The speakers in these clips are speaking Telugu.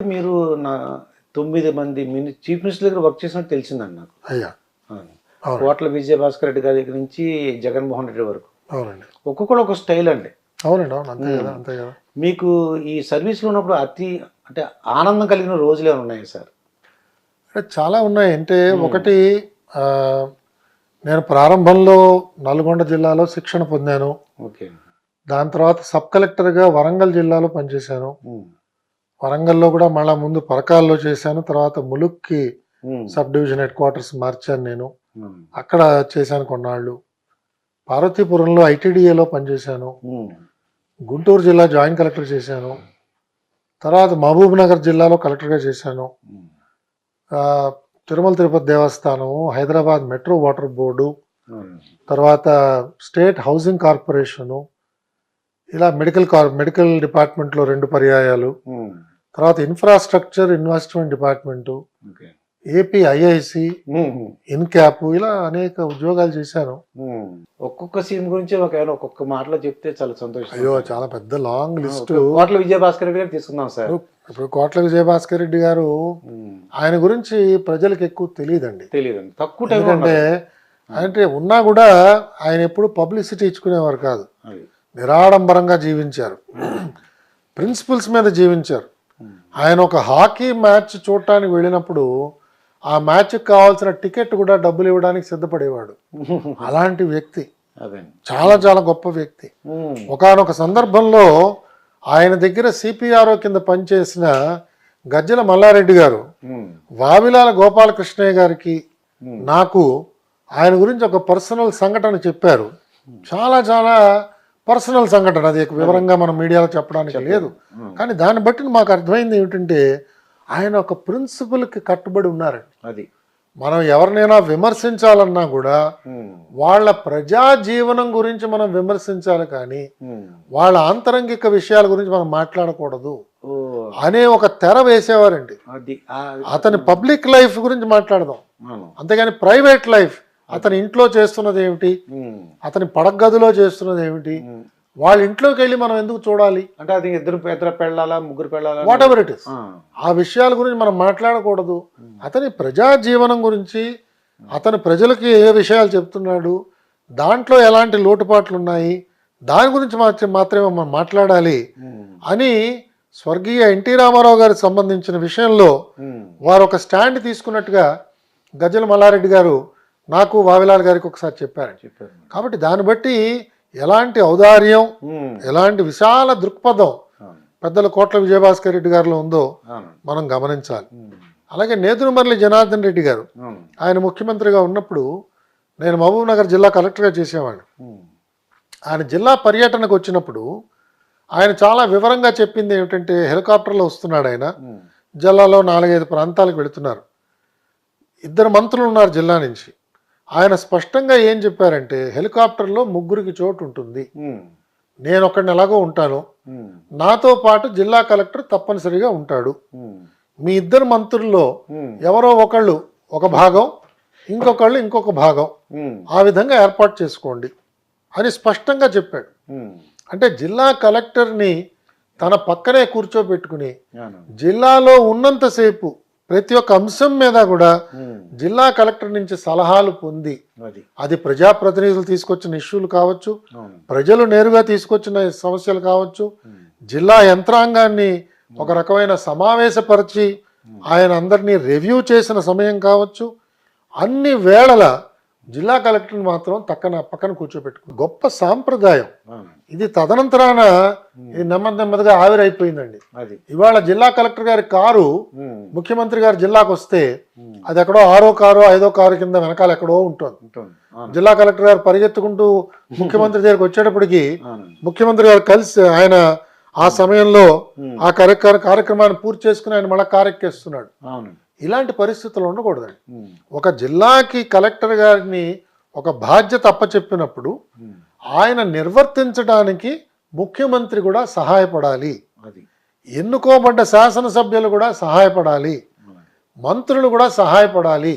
మీరు నా 9 మంది చీఫ్ మినిస్టర్ దగ్గర వర్క్ చేసినట్టు తెలిసిందండి నాకు. అయ్యా కోట్ల విజయభాస్కర్ రెడ్డి గారి దగ్గర నుంచి జగన్మోహన్ రెడ్డి వరకు. అవునండి. ఒక్కొక్కరు ఒక స్టైల్ అండి. అవునండి. అవును. అంతే కదా, అంతే కదా. మీకు ఈ సర్వీస్లో ఉన్నప్పుడు అంటే ఆనందం కలిగిన రోజులు ఏమైనా ఉన్నాయా సార్? చాలా ఉన్నాయి. అంటే ఒకటి, నేను ప్రారంభంలో నల్గొండ జిల్లాలో శిక్షణ పొందాను. ఓకే. దాని తర్వాత సబ్ కలెక్టర్గా వరంగల్ జిల్లాలో పనిచేశాను. వరంగల్లో కూడా మళ్ళా ముందు పరకాల్లో చేశాను. తర్వాత ములుక్కి సబ్ డివిజన్ హెడ్ క్వార్టర్స్ మార్చాను నేను. అక్కడ చేశాను కొన్నాళ్ళు. పార్వతీపురంలో ఐటీడీఏలో పనిచేశాను. గుంటూరు జిల్లా జాయింట్ కలెక్టర్ చేశాను. తర్వాత మహబూబ్ నగర్ జిల్లాలో కలెక్టర్గా చేశాను. Tirumala Tirupati Devasthanam, Hyderabad metro water board, తర్వాత స్టేట్ హౌసింగ్ కార్పొరేషను, ఇలా మెడికల్ డిపార్ట్మెంట్లో 2 పర్యాయాలు, తర్వాత infrastructure investment department, AP IIC, INCAP, ఇలా అనేక ఉద్యోగాలు చేశాను. ఒక్కొక్క సీన్ గురించి ఒక్కొక్క మాటలో చెప్తే చాలా సంతోషం. అయ్యో, చాలా పెద్ద లాంగ్ లిస్ట్. కోట్ల విజయభాస్కర్ రెడ్డి గారు తీసుకుందాం సార్. ఇప్పుడు కోట్ల విజయభాస్కర్ రెడ్డి గారు, ఆయన గురించి ప్రజలకు ఎక్కువ తెలియదండి. తక్కువ. అంటే ఉన్నా కూడా ఆయన ఎప్పుడు పబ్లిసిటీ ఇచ్చుకునేవారు కాదు. నిరాడంబరంగా జీవించారు. ప్రిన్సిపల్స్ మీద జీవించారు. ఆయన ఒక హాకీ మ్యాచ్ చూడటానికి వెళ్ళినప్పుడు ఆ మ్యాచ్కి కావాల్సిన టికెట్ కూడా డబ్బులు ఇవ్వడానికి సిద్ధపడేవాడు. అలాంటి వ్యక్తి, చాలా చాలా గొప్ప వ్యక్తి. ఒకానొక సందర్భంలో ఆయన దగ్గర సిపిఆర్ఓ కింద పనిచేసిన గజ్జల మల్లారెడ్డి గారు వావిలాల గోపాలకృష్ణయ్య గారికి, నాకు ఆయన గురించి ఒక పర్సనల్ సంఘటన చెప్పారు. చాలా చాలా పర్సనల్ సంఘటన, అది వివరంగా మనం మీడియాలో చెప్పడానికి లేదు. కానీ దాన్ని బట్టి మాకు అర్థమైంది ఏమిటంటే, ఆయన ఒక ప్రిన్సిపల్కి కట్టుబడి ఉన్నారండి. అది మనం ఎవరినైనా విమర్శించాలన్నా కూడా వాళ్ళ ప్రజా జీవనం గురించి మనం విమర్శించాలి, కానీ వాళ్ళ ఆంతరంగిక విషయాల గురించి మనం మాట్లాడకూడదు అనే ఒక తెర వేసేవారండి. అతని పబ్లిక్ లైఫ్ గురించి మాట్లాడదాం, అంతేగాని ప్రైవేట్ లైఫ్, అతని ఇంట్లో చేస్తున్నది ఏమిటి, అతని పడగదిలో చేస్తున్నది ఏమిటి, వాళ్ళ ఇంట్లోకి వెళ్ళి మనం ఎందుకు చూడాలి? అంటే అది ఇద్దరు పెళ్ళాలా, ముగ్గురు పెళ్ళాలా, వాట్ ఎవర్ ఇట్ ఇస్, ఆ విషయాల గురించి మనం మాట్లాడకూడదు. అతని ప్రజా జీవనం గురించి, అతని ప్రజలకి ఏ విషయాలు చెప్తున్నాడు, దాంట్లో ఎలాంటి లోటుపాట్లు ఉన్నాయి, దాని గురించి మాత్రమే మనం మాట్లాడాలి అని స్వర్గీయ ఎన్టీ రామారావు గారికి సంబంధించిన విషయంలో వారు ఒక స్టాండ్ తీసుకున్నట్టుగా గజ్జల మల్లారెడ్డి గారు నాకు, వావిలాల్ గారికి ఒకసారి చెప్పారు. కాబట్టి దాన్ని బట్టి ఎలాంటి ఔదార్యం, ఎలాంటి విశాల దృక్పథం పెద్దల కోట్ల విజయభాస్కర్ రెడ్డి గారిలో ఉందో మనం గమనించాలి. అలాగే నేదురుమర్రి జనార్దన్ రెడ్డి గారు, ఆయన ముఖ్యమంత్రిగా ఉన్నప్పుడు నేను మహబూబ్ నగర్ జిల్లా కలెక్టర్గా చేసేవాడిని. ఆయన జిల్లా పర్యటనకు వచ్చినప్పుడు ఆయన చాలా వివరంగా చెప్పింది ఏమిటంటే, హెలికాప్టర్లో వస్తున్నాడు ఆయన, జిల్లాలో 4-5 ప్రాంతాలకు వెళుతున్నారు. 2 మంత్రులు ఉన్నారు జిల్లా నుంచి. ఆయన స్పష్టంగా ఏం చెప్పారంటే, హెలికాప్టర్లో 3కి చోటు ఉంటుంది, నేను ఒక్కడిని ఎలాగో ఉంటాను, నాతో పాటు జిల్లా కలెక్టర్ తప్పనిసరిగా ఉంటాడు, మీ 2 మంత్రుల్లో ఎవరో ఒకళ్ళు ఒక భాగం, ఇంకొకళ్ళు ఇంకొక భాగం, ఆ విధంగా ఏర్పాటు చేసుకోండి అని స్పష్టంగా చెప్పాడు. అంటే జిల్లా కలెక్టర్ని తన పక్కనే కూర్చోబెట్టుకుని జిల్లాలో ఉన్నంతసేపు ప్రతి ఒక్క అంశం మీద కూడా జిల్లా కలెక్టర్ నుంచి సలహాలు పొంది, అది ప్రజాప్రతినిధులు తీసుకొచ్చిన ఇష్యూలు కావచ్చు, ప్రజలు నేరుగా తీసుకొచ్చిన సమస్యలు కావచ్చు, జిల్లా యంత్రాంగాన్ని ఒక రకమైన సమావేశపరిచి ఆయన అందరినీ రివ్యూ చేసిన సమయం కావచ్చు, అన్ని వేళల జిల్లా కలెక్టర్ని మాత్రం పక్కన కూర్చోబెట్టుకుని గొప్ప సాంప్రదాయం ఇది. తదనంతరాన ఇది నెమ్మదిగా ఆవిరైపోయిందండి. ఇవాళ జిల్లా కలెక్టర్ గారి కారు ముఖ్యమంత్రి గారి జిల్లాకు వస్తే అది ఎక్కడో 6వ కారు 5వ కారు కింద వెనకాల ఎక్కడో ఉంటుంది. జిల్లా కలెక్టర్ గారు పరిగెత్తుకుంటూ ముఖ్యమంత్రి దగ్గరికి వచ్చేటప్పటికి ముఖ్యమంత్రి గారు కలిసి ఆయన ఆ సమయంలో ఆ కార్యక్రమాన్ని పూర్తి చేసుకుని ఆయన మళ్ళీ కారెక్కేస్తున్నాడు. ఇలాంటి పరిస్థితులు ఉండకూడదండి. ఒక జిల్లాకి కలెక్టర్ గారిని ఒక బాధ్యత అప్పచెప్పినప్పుడు ఆయన నిర్వర్తించడానికి ముఖ్యమంత్రి కూడా సహాయపడాలి, ఎన్నుకోబడ్డ శాసనసభ్యులు కూడా సహాయపడాలి, మంత్రులు కూడా సహాయపడాలి.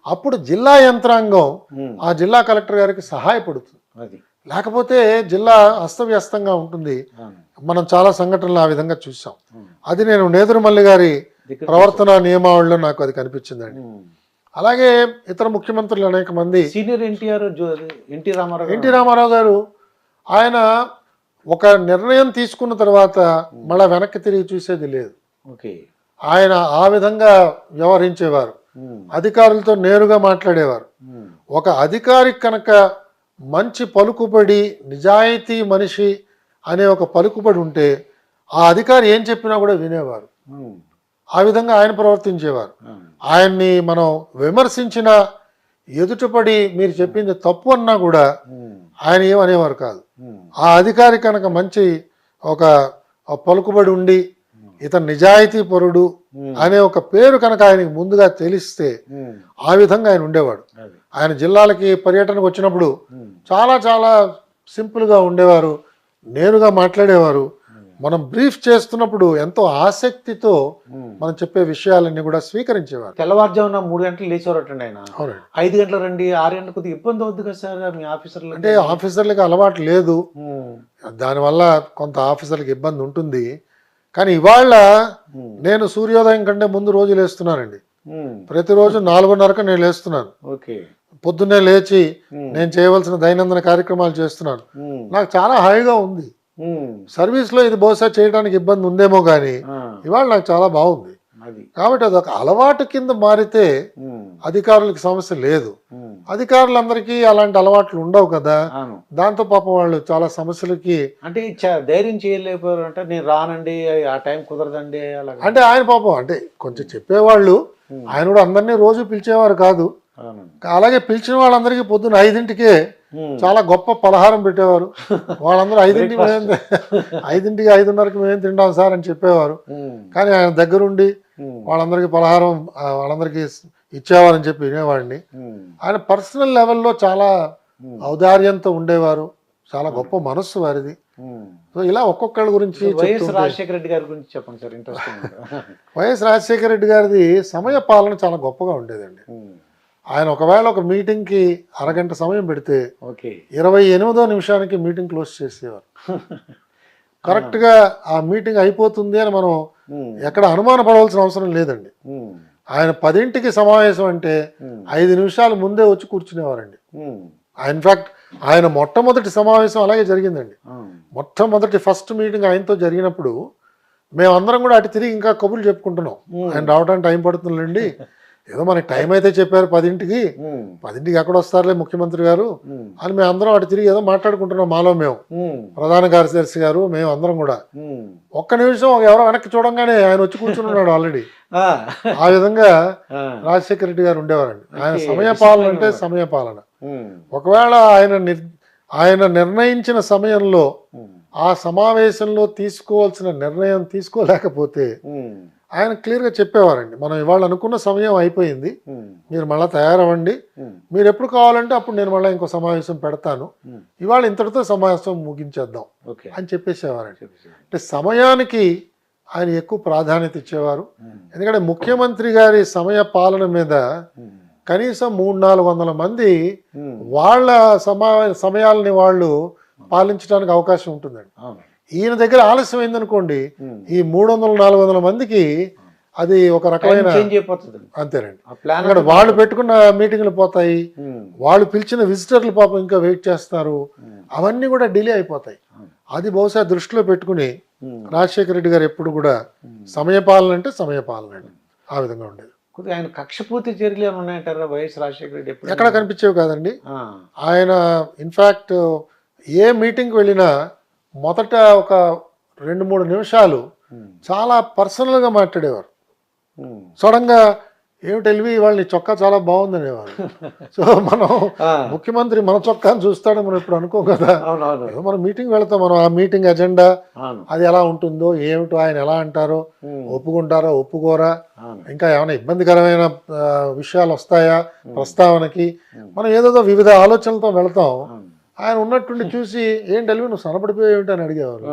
అప్పుడు జిల్లా యంత్రాంగం ఆ జిల్లా కలెక్టర్ గారికి సహాయపడుతుంది. లేకపోతే జిల్లా అస్తవ్యస్తంగా ఉంటుంది. మనం చాలా సంఘటనలు ఆ విధంగా చూసాం. అది నేను నేదురుమల్లి గారి దగ్గర ప్రవర్తన నియమావళిలో నాకు అది కనిపించిందండి. అలాగే ఇతర ముఖ్యమంత్రులు అనేక మంది, senior NT Rama Rao NT Rama Rao గారు ఆయన ఒక నిర్ణయం తీసుకున్న తర్వాత మళ్ళీ వెనక్కి తిరిగి చూసేది లేదు. ఓకే. ఆయన ఆ విధంగా వ్యవహరించేవారు, అధికారులతో నేరుగా మాట్లాడేవారు. ఒక అధికారి కనుక మంచి పలుకుబడి, నిజాయితీ మనిషి అనే ఒక పలుకుబడి ఉంటే ఆ అధికారి ఏం చెప్పినా కూడా వినేవారు. ఆ విధంగా ఆయన ప్రవర్తించేవారు. ఆయన్ని మనం విమర్శించిన, ఎదుటపడి మీరు చెప్పింది తప్పు అన్నా కూడా ఆయన ఏమనేవారు కాదు. ఆ అధికారి కనుక మంచి ఒక పలుకుబడి ఉండి ఇతను నిజాయితీ పరుడు అనే ఒక పేరు కనుక ఆయనకి ముందుగా తెలిస్తే ఆ విధంగా ఆయన ఉండేవాడు. ఆయన జిల్లాలకి పర్యటనకు వచ్చినప్పుడు చాలా చాలా సింపుల్గా ఉండేవారు, నేరుగా మాట్లాడేవారు. మనం బ్రీఫ్ చేస్తున్నప్పుడు ఎంతో ఆసక్తితో మనం చెప్పే విషయాలన్నీ కూడా స్వీకరించేవారు. తెల్లవారుజామున 3 గంటలు లేచేవారటండి ఆయన. అవునండి. 5 గంటలు రండి, 6 గంటలకు కొద్దిగా ఇబ్బంది అవుద్ది కదా సార్ మీ ఆఫీసర్లు? అంటే ఆఫీసర్లకి అలవాటు లేదు, దానివల్ల కొంత ఆఫీసర్లకి ఇబ్బంది ఉంటుంది. కానీ ఇవాళ నేను సూర్యోదయం కంటే ముందు రోజు లేస్తున్నానండి. ప్రతిరోజు 4:30కు నేను లేస్తున్నాను. ఓకే. పొద్దున్నే లేచి నేను చేయవలసిన దైనందిన కార్యక్రమాలు చేస్తున్నాను. నాకు చాలా హాయిగా ఉంది. సర్వీస్లో ఇది బహుశా చేయడానికి ఇబ్బంది ఉందేమో కానీ ఇవాళ నాకు చాలా బాగుంది. కాబట్టి అదొక అలవాటు కింద మారితే అధికారులకి సమస్య లేదు. అధికారులందరికీ అలాంటి అలవాట్లు ఉండవు కదా, దాంతో పాపం వాళ్ళు చాలా సమస్యలకి అంటే ధైర్యం చేయలేకపోయారు. అంటే నేను రానండి, ఆ టైం కుదరదండి అలా అంటే ఆయన పాపం అంటే కొంచెం చెప్పేవాళ్ళు. ఆయన కూడా అందరినీ రోజు పిలిచేవారు కాదు. అలాగే పిలిచిన వాళ్ళందరికీ పొద్దున్న 5ంటికే చాలా గొప్ప పలహారం పెట్టేవారు. వాళ్ళందరూ 5ంటికి 5:30కి మేము తింటాం సార్ అని చెప్పేవారు. కానీ ఆయన దగ్గరుండి వాళ్ళందరికీ పలహారం వాళ్ళందరికీ ఇచ్చేవారని చెప్పి వినేవాడిని. ఆయన పర్సనల్ లెవెల్లో చాలా ఔదార్యంతో ఉండేవారు, చాలా గొప్ప మనస్సు వారిది. సో ఇలా ఒక్కొక్కళ్ళ గురించి వైఎస్ రాజశేఖర రెడ్డి గారి గురించి చెప్పండి sir. Interesting. YS Rajasekhara Reddy గారిది సమయ పాలన చాలా గొప్పగా ఉండేదండి. ఆయన ఒకవేళ ఒక మీటింగ్కి అరగంట సమయం పెడితే 28వ నిమిషానికి మీటింగ్ క్లోజ్ చేసేవారు. కరెక్ట్గా ఆ మీటింగ్ అయిపోతుంది అని మనం ఎక్కడ అనుమాన పడవలసిన అవసరం లేదండి. ఆయన 10ంటికి సమావేశం అంటే 5 నిమిషాలు ముందే వచ్చి కూర్చునేవారండి. ఇన్ఫాక్ట్ ఆయన మొట్టమొదటి సమావేశం అలాగే జరిగిందండి. మొట్టమొదటి ఫస్ట్ మీటింగ్ ఆయనతో జరిగినప్పుడు మేమందరం కూడా అటు తిరిగి ఇంకా కబుర్లు చెప్పుకుంటున్నాం. ఆయన రావడానికి టైం పడుతుందండి, ఏదో మనకి టైం అయితే చెప్పారు 10ంటికి, 10ంటికి ఎక్కడ వస్తారులే ముఖ్యమంత్రి గారు అని మేము అందరం అటు తిరిగి ఏదో మాట్లాడుకుంటున్నాం. మాలో మేము, ప్రధాన కార్యదర్శి గారు, మేము అందరం కూడా ఒక్క నిమిషం ఎవరో వెనక్కి చూడంగానే ఆయన వచ్చి కూర్చున్నాడు ఆల్రెడీ. ఆ విధంగా రాజశేఖర రెడ్డి గారు ఉండేవారండి. ఆయన సమయ పాలన అంటే సమయ పాలన. ఒకవేళ ఆయన నిర్ణయించిన సమయంలో ఆ సమావేశంలో తీసుకోవాల్సిన నిర్ణయం తీసుకోలేకపోతే ఆయన క్లియర్గా చెప్పేవారండి, మనం ఇవాళ అనుకున్న సమయం అయిపోయింది, మీరు మళ్ళీ తయారవ్వండి, మీరు ఎప్పుడు కావాలంటే అప్పుడు నేను మళ్ళీ ఇంకో సమావేశం పెడతాను, ఇవాళ ఇంతటితో సమావేశం ముగించేద్దాం అని చెప్పేసేవారండి. అంటే సమయానికి ఆయన ఎక్కువ ప్రాధాన్యత ఇచ్చేవారు. ఎందుకంటే ముఖ్యమంత్రి గారి సమయ పాలన మీద కనీసం 300-400 మంది వాళ్ళ సమయాలని వాళ్ళు పాలించడానికి అవకాశం ఉంటుందండి. ఈయన దగ్గర ఆలస్యం అయిందనుకోండి, ఈ 300-400 మందికి అది ఒక రకమైన అంతేనండి. అక్కడ వాళ్ళు పెట్టుకున్న మీటింగ్లు పోతాయి, వాళ్ళు పిలిచిన విజిటర్లు పాపం ఇంకా వెయిట్ చేస్తారు, అవన్నీ కూడా డిలే అయిపోతాయి. అది బహుశా దృష్టిలో పెట్టుకుని రాజశేఖర రెడ్డి గారు ఎప్పుడు కూడా సమయపాలన అంటే సమయపాలన అండి, ఆ విధంగా ఉండేది. ఆయన కక్షపూర్తి చర్యలు ఏమైనా ఉన్నాయంటారా వైఎస్ రాజశేఖర రెడ్డి? ఎక్కడ కనిపించేవి కాదండి. ఆయన ఇన్ఫాక్ట్ ఏ మీటింగ్కి వెళ్ళినా మొదట ఒక 2-3 నిమిషాలు చాలా పర్సనల్గా మాట్లాడేవారు. సడన్గా ఏమిటి ఎల్వి వాళ్ళని చొక్కా చాలా బాగుంది అనేవారు. సో మనం ముఖ్యమంత్రి మన చొక్కాని చూస్తాడని మనం ఇప్పుడు అనుకోం కదా. మనం మీటింగ్ వెళ్తాం, మనం ఆ మీటింగ్ ఎజెండా అది ఎలా ఉంటుందో ఏమిటో, ఆయన ఎలా అంటారో, ఒప్పుకుంటారో ఒప్పుకోరా, ఇంకా ఏమైనా ఇబ్బందికరమైన విషయాలు వస్తాయా ప్రస్తావనకి, మనం ఏదో వివిధ ఆలోచనలతో వెళ్తాం. ఆయన ఉన్నట్టుండి చూసి ఏంటి ఎల్వి నువ్వు సనపడిపోయి ఏమిటి అని అడిగేవారు.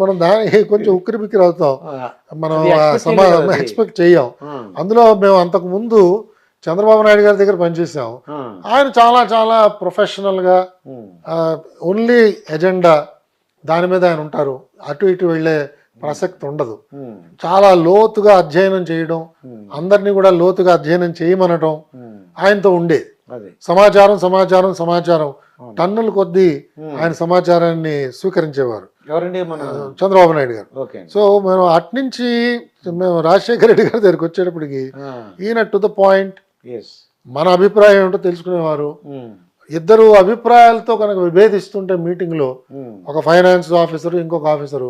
మనం దానికి కొంచెం ఉక్కిరి బిక్కిరి అవుతాం, మనం ఎక్స్పెక్ట్ చెయ్యం. అందులో మేము అంతకు ముందు చంద్రబాబు నాయుడు గారి దగ్గర పనిచేసాం. ఆయన చాలా చాలా ప్రొఫెషనల్గా ఓన్లీ ఎజెండా దాని మీద ఆయన ఉంటారు. అటు ఇటు వెళ్ళే ప్రసక్తి ఉండదు. చాలా లోతుగా అధ్యయనం చేయడం, అందరినీ కూడా లోతుగా అధ్యయనం చేయమనడం ఆయనతో ఉండేది. అది సమాచారం సమాచారం సమాచారం టన్నుల కొద్దీ ఆయన సమాచారాన్ని స్వీకరించేవారు ఎవరండి మన చంద్రబాబు నాయుడు గారు. ఓకే సో మేము అట్నుంచి మేము రాజశేఖర రెడ్డి గారి దగ్గరికి వచ్చేటప్పటికి ఈయన టు ద పాయింట్ ఎస్ మన అభిప్రాయం ఏంటో తెలుసుకునేవారు. ఇద్దరు అభిప్రాయాలతో కనుక విభేదిస్తుంటే మీటింగ్లో ఒక ఫైనాన్స్ ఆఫీసరు ఇంకొక ఆఫీసరు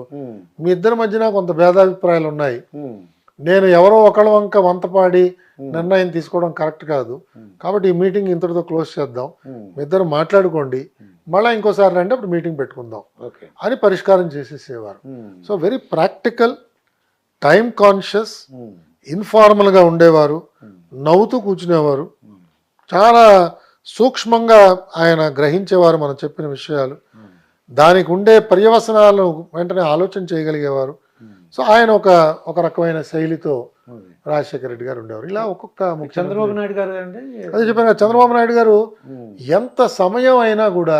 మీ ఇద్దరి మధ్యన కొంత భేదాభిప్రాయాలు ఉన్నాయి, నేను ఎవరో ఒకళ్ళ వంక వంతపాడి నిర్ణయం తీసుకోవడం కరెక్ట్ కాదు, కాబట్టి ఈ మీటింగ్ ఇంతటితో క్లోజ్ చేద్దాం, మీ ఇద్దరు మాట్లాడుకోండి, మళ్ళీ ఇంకోసారి రండి అప్పుడు మీటింగ్ పెట్టుకుందాం అని పరిష్కారం చేసేసేవారు. So very practical, time conscious, ఇన్ఫార్మల్గా ఉండేవారు, నవ్వుతూ కూర్చునేవారు, చాలా సూక్ష్మంగా ఆయన గ్రహించేవారు మనం చెప్పిన విషయాలు, దానికి ఉండే పర్యవసనాలను వెంటనే ఆలోచన చేయగలిగేవారు. సో ఆయన ఒక రకమైన శైలితో రాజశేఖర రెడ్డి గారు ఉండేవారు. ఇలా ఒక్కొక్క చంద్రబాబు నాయుడు గారు అంటే అదే చెప్పాను, చంద్రబాబు నాయుడు గారు ఎంత సమయం అయినా కూడా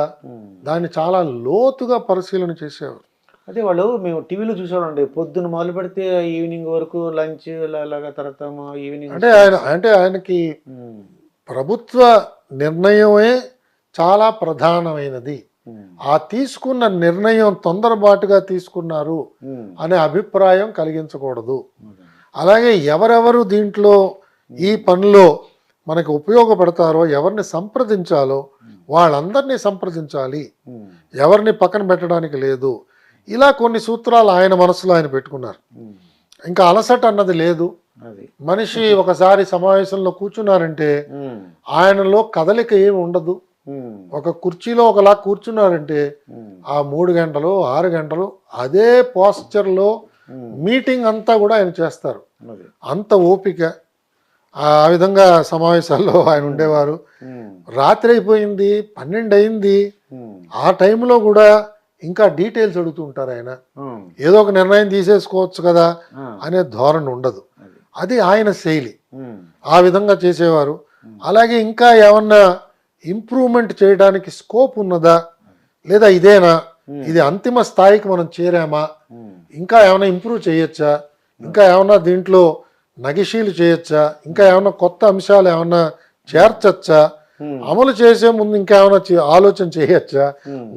దాన్ని చాలా లోతుగా పరిశీలన చేసేవారు. అదే వాళ్ళు మేము టీవీలో చూసామండి, పొద్దున్న మొదలు పెడితే ఈవినింగ్ వరకు లంచ్ అలాగా తర్వాత ఈవినింగ్ అంటే ఆయనకి ప్రభుత్వ నిర్ణయమే చాలా ప్రధానమైనది, ఆ తీసుకున్న నిర్ణయం తొందరపాటుగా తీసుకున్నారు అనే అభిప్రాయం కలిగించకూడదు. అలాగే ఎవరెవరు దీంట్లో ఈ పనిలో మనకి ఉపయోగపడతారో, ఎవరిని సంప్రదించాలో వాళ్ళందరినీ సంప్రదించాలి, ఎవరిని పక్కన పెట్టడానికి లేదు. ఇలా కొన్ని సూత్రాలు ఆయన మనసులో ఆయన పెట్టుకున్నారు. ఇంకా అలసట అన్నది లేదు. మనిషి ఒకసారి సమావేశంలో కూర్చున్నారంటే ఆయనలో కదలిక ఏమి ఉండదు. ఒక కుర్చీలో ఒకలా కూర్చున్నారంటే ఆ 3 గంటలు 6 గంటలు అదే పోస్చర్లో మీటింగ్ అంతా కూడా ఆయన చేస్తారు. అంత ఓపిక, ఆ విధంగా సమావేశాల్లో ఆయన ఉండేవారు. రాత్రి అయిపోయింది, 12 అయింది, ఆ టైంలో కూడా ఇంకా డీటెయిల్స్ అడుగుతూ ఉంటారు ఆయన. ఏదో ఒక నిర్ణయం తీసేసుకోవచ్చు కదా అనే ధోరణి ఉండదు. అది ఆయన శైలి, ఆ విధంగా చేసేవారు. అలాగే ఇంకా ఏమన్నా ఇంప్రూవ్మెంట్ చేయడానికి స్కోప్ ఉన్నదా, లేదా ఇదేనా, ఇది అంతిమ స్థాయికి మనం చేరామా, ఇంకా ఏమైనా ఇంప్రూవ్ చేయొచ్చా, ఇంకా ఏమన్నా దీంట్లో నగిషీలు చేయొచ్చా, ఇంకా ఏమన్నా కొత్త అంశాలు ఏమన్నా చేర్చచ్చా, అమలు చేసే ముందు ఇంకా ఏమైనా ఆలోచన చేయొచ్చా,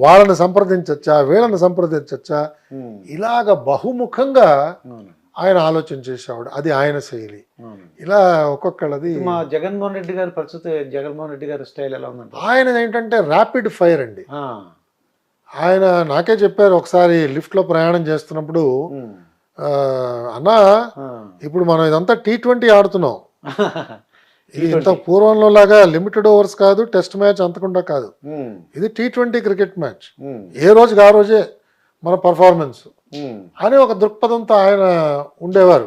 వాళ్ళని సంప్రదించచ్చా, వీళ్ళని సంప్రదించచ్చా, ఇలాగ బహుముఖంగా ఆయన ఆలోచన చేసేవాడు. అది ఆయన శైలి. ఇలా ఒక్కొక్కళ్ళది. మా జగన్మోహన్ రెడ్డి గారి పరిస్థితి, జగన్మోహన్ రెడ్డి గారి స్టైల్ ఎలా ఉందంటే ఆయన ఏంటంటే ర్యాపిడ్ ఫైర్ అండి. ఆయన నాకే చెప్పారు ఒకసారి లిఫ్ట్లో ప్రయాణం చేస్తున్నప్పుడు, అన్నా ఇప్పుడు మనం ఇదంతా T20 ఆడుతున్నాం, ఇది ఇంత పూర్వంలో లాగా లిమిటెడ్ ఓవర్స్ కాదు, టెస్ట్ మ్యాచ్ అంతకుండా కాదు, ఇది T20 క్రికెట్ మ్యాచ్, ఏ రోజుకి ఆ రోజే మన పర్ఫార్మెన్స్ అని ఒక దృక్పథంతో ఆయన ఉండేవారు.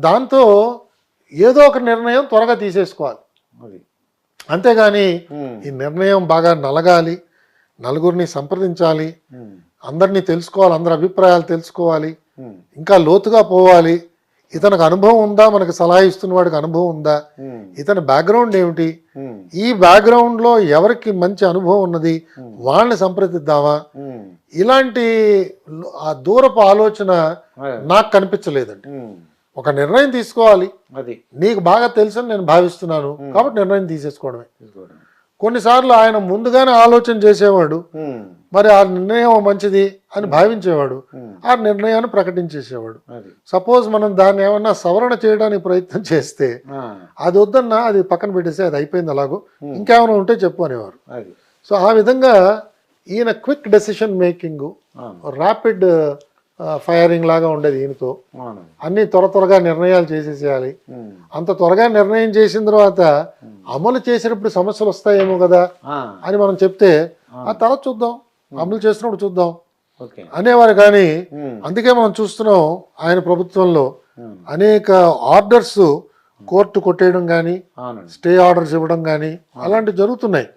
దాంతో ఏదో ఒక నిర్ణయం త్వరగా తీసేసుకోవాలి, అంతేగాని ఈ నిర్ణయం బాగా నలగాలి, నలుగురిని సంప్రదించాలి, అందరినీ తెలుసుకోవాలి, అందరి అభిప్రాయాలు తెలుసుకోవాలి, ఇంకా లోతుగా పోవాలి, ఇతనికి అనుభవం ఉందా, మనకు సలహా ఇస్తున్న వాడికి అనుభవం ఉందా, ఇతని బ్యాక్గ్రౌండ్ ఏమిటి, ఈ బ్యాక్గ్రౌండ్ లో ఎవరికి మంచి అనుభవం ఉన్నది వాళ్ళని సంప్రదిద్దామా, ఇలాంటి ఆ దూరపు ఆలోచన నాకు కనిపించలేదండి. ఒక నిర్ణయం తీసుకోవాలి, అది నీకు బాగా తెలుసని నేను భావిస్తున్నాను కాబట్టి నిర్ణయం తీసేసుకోవడమే. కొన్నిసార్లు ఆయన ముందుగానే ఆలోచన చేసేవాడు, మరి ఆ నిర్ణయం మంచిది అని భావించేవాడు, ఆ నిర్ణయాన్ని ప్రకటించేసేవాడు. సపోజ్ మనం దాన్ని ఏమన్నా సవరణ చేయడానికి ప్రయత్నం చేస్తే అది వద్దన్నా అది పక్కన పెట్టేసి అది అయిపోయింది అలాగో, ఇంకేమైనా ఉంటే చెప్పు అనేవారు. సో ఆ విధంగా ఈయన quick decision making, rapid firing లాగా ఉండేది ఈయనతో. అన్ని త్వరగా నిర్ణయాలు చేసేసేయాలి. అంత త్వరగా నిర్ణయం చేసిన తర్వాత అమలు చేసినప్పుడు సమస్యలు వస్తాయేమో కదా అని మనం చెప్తే ఆ తర్వాత చూద్దాం, అమలు చేసినప్పుడు చూద్దాం అనేవారు. కానీ అందుకే మనం చూస్తున్నాం ఆయన ప్రభుత్వంలో అనేక ఆర్డర్స్ కోర్టు కొట్టేయడం కానీ, స్టే ఆర్డర్స్ ఇవ్వడం కానీ అలాంటివి జరుగుతున్నాయి.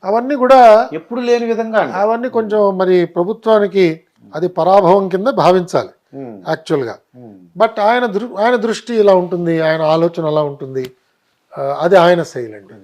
అవన్నీ కూడా ఎప్పుడు లేని విధంగా, అవన్నీ కొంచెం మరి ప్రభుత్వానికి అది పరాభవం కింద భావించాలి యాక్చువల్గా. బట్ ఆయన దృష్టి ఇలా ఉంటుంది, ఆయన ఆలోచన అలా ఉంటుంది, అది ఆయన శైలి అండి.